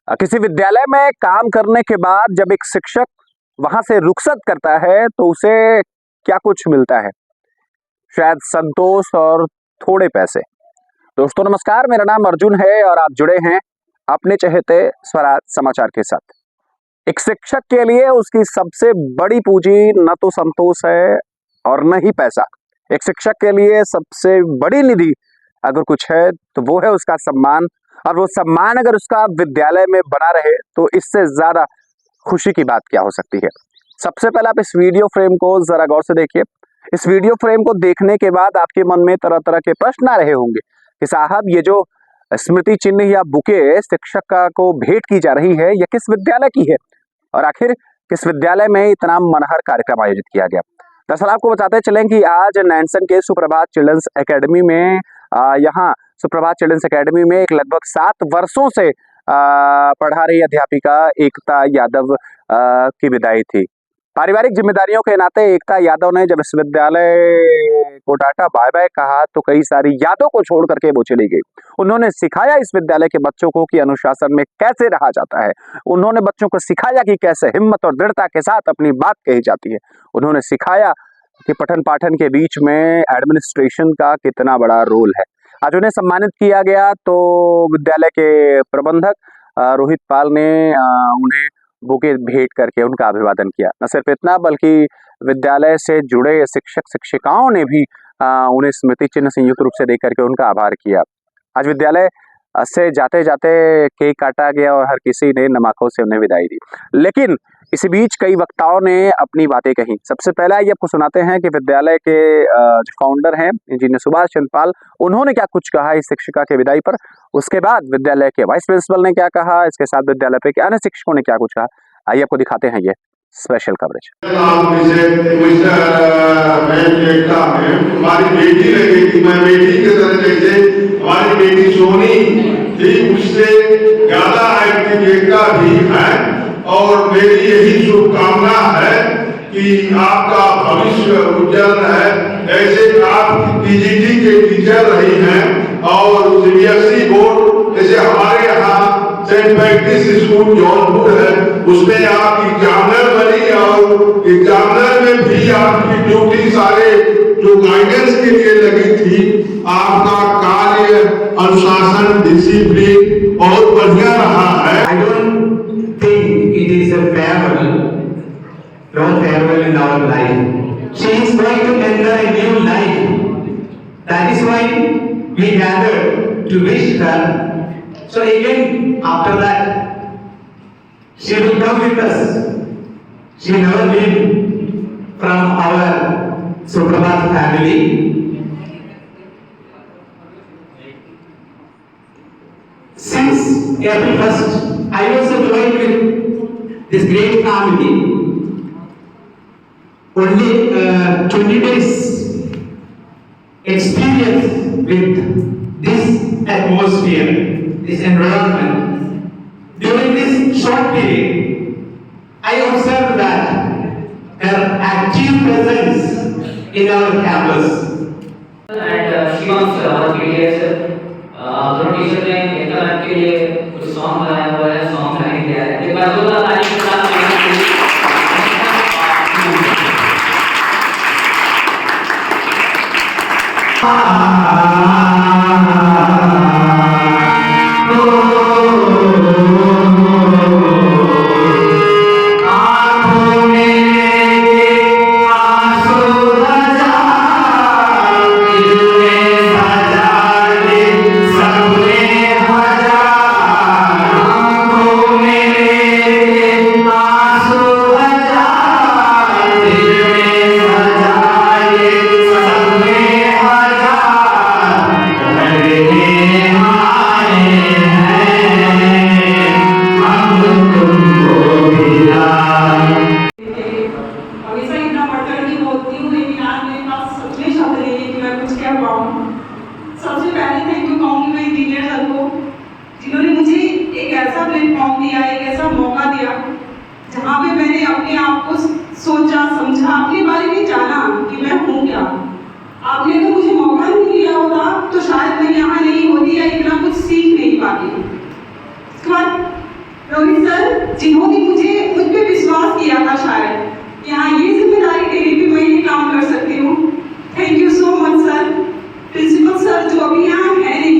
किसी विद्यालय में काम करने के बाद जब एक शिक्षक वहां से रुखसत करता है तो उसे क्या कुछ मिलता है? शायद संतोष और थोड़े पैसे। दोस्तों नमस्कार, मेरा नाम अर्जुन है और आप जुड़े हैं अपने चहेते स्वराज समाचार के साथ। एक शिक्षक के लिए उसकी सबसे बड़ी पूंजी न तो संतोष है और न ही पैसा। एक शिक्षक के लिए सबसे बड़ी निधि अगर कुछ है तो वो है उसका सम्मान, और वो सम्मान अगर उसका विद्यालय में बना रहे तो इससे ज्यादा खुशी की बात क्या हो सकती है। सबसे पहले आप इस वीडियो फ्रेम को जरा गौर से देखिए। इस वीडियो फ्रेम को देखने के बाद आपके मन में तरह तरह के प्रश्न आ रहे होंगे कि साहब ये जो स्मृति चिन्ह या बुके शिक्षक को भेंट की जा रही है, यह किस विद्यालय की है और आखिर किस विद्यालय में इतना मनहर कार्यक्रम आयोजित किया गया। दरअसल आपको बताते चलें कि आज नैनसन के सुप्रभात चिल्ड्रंस एकेडमी में यहाँ सुप्रभात चिल्ड्रंस एकेडमी में एक लगभग 7 वर्षों से पढ़ा रही अध्यापिका एकता यादव की विदाई थी। पारिवारिक जिम्मेदारियों के नाते एकता यादव ने जब इस विद्यालय को टाटा बाय बाय कहा तो कई सारी यादों को छोड़ करके वो चली गई। उन्होंने सिखाया इस विद्यालय के बच्चों को कि अनुशासन में कैसे रहा जाता है। उन्होंने बच्चों को सिखाया कि कैसे हिम्मत और दृढ़ता के साथ अपनी बात कही जाती है। उन्होंने सिखाया कि पठन पाठन के बीच में एडमिनिस्ट्रेशन का कितना बड़ा रोल है। आज उन्हें सम्मानित किया गया तो विद्यालय के प्रबंधक रोहित पाल ने उन्हें बुके भेंट करके उनका अभिवादन किया। न सिर्फ इतना बल्कि विद्यालय से जुड़े शिक्षक शिक्षिकाओं ने भी उन्हें स्मृति चिन्ह संयुक्त रूप से देकर करके उनका आभार किया। आज विद्यालय से जाते जाते केक काटा गया और हर किसी ने नमाकों से उन्हें विदाई दी। लेकिन इसी बीच कई वक्ताओं ने अपनी बातें कही। सबसे पहला ये आपको सुनाते हैं कि विद्यालय के जो फाउंडर हैं इंजीनियर सुभाष चंद्र पाल, उन्होंने क्या कुछ कहा इस शिक्षिका के विदाई पर। उसके बाद विद्यालय के वाइस प्रिंसिपल ने क्या कहा, इसके साथ विद्यालय पे अन्य शिक्षकों ने क्या कुछ कहा। आइए आपको दिखाते हैं ये स्पेशल कवरेज। हमारी बेटी लगेगी, मैं बेटी की तरह जैसे हमारी बेटी सोनी थी उससे ज्यादा एक्टिव एकता भी है। और मेरी यही शुभकामना है कि आपका भविष्य उज्जवल है। ऐसे आप टीजीटी के टीचर रही हैं और सीबीएसई बोर्ड जैसे हमारे यहाँ सेंट पैट्रिस स्कूल जौनपुर है उसमें आप एग्जामिनर बनी और एग्जामिनर में भी आपकी ड्यूटी सारे जो गाइडेंस के लिए लगी थी। आपका कार्य अनुशासन डिसिप्लिन बहुत बढ़िया रहा है। I don't think it is a farewell, no farewell in our life. She is going to enter a new life. That is why we gathered to wish her. So again, after that, she will come with us. She never leave from our Suprabhat family. Since April 1st, I also joined with this great family. Only 20 days experience with this atmosphere, this environment. During this short period, I observed that her active presence in our campus. And she wants our PDS दोनों teacher ने एक ma'am के लिए कुछ song गाया हुआ है, song गाने दिया है। एक बार बोला तारीफ के साथ सबसे पहले थैंक यू कहूँगी मैं इंजीनियर सर को, जिन्होंने मुझे एक ऐसा प्लेटफॉर्म दिया, एक ऐसा मौका दिया जहाँ पे मैंने अपने आप को सोचा समझा, अपने बारे में जाना कि मैं हूँ क्या। आपने अगर मुझे मौका नहीं दिया होता तो शायद मैं यहाँ नहीं होती या इतना कुछ सीख नहीं पाती। उसके बाद रोहित सर जिन्होंने मुझ पे विश्वास किया था शायद कि हाँ ये जिम्मेदारी तेरी भी मैं ये काम कर सकती हूँ। Thank you so much sir. Principal sir जो अभी यहाँ है नहीं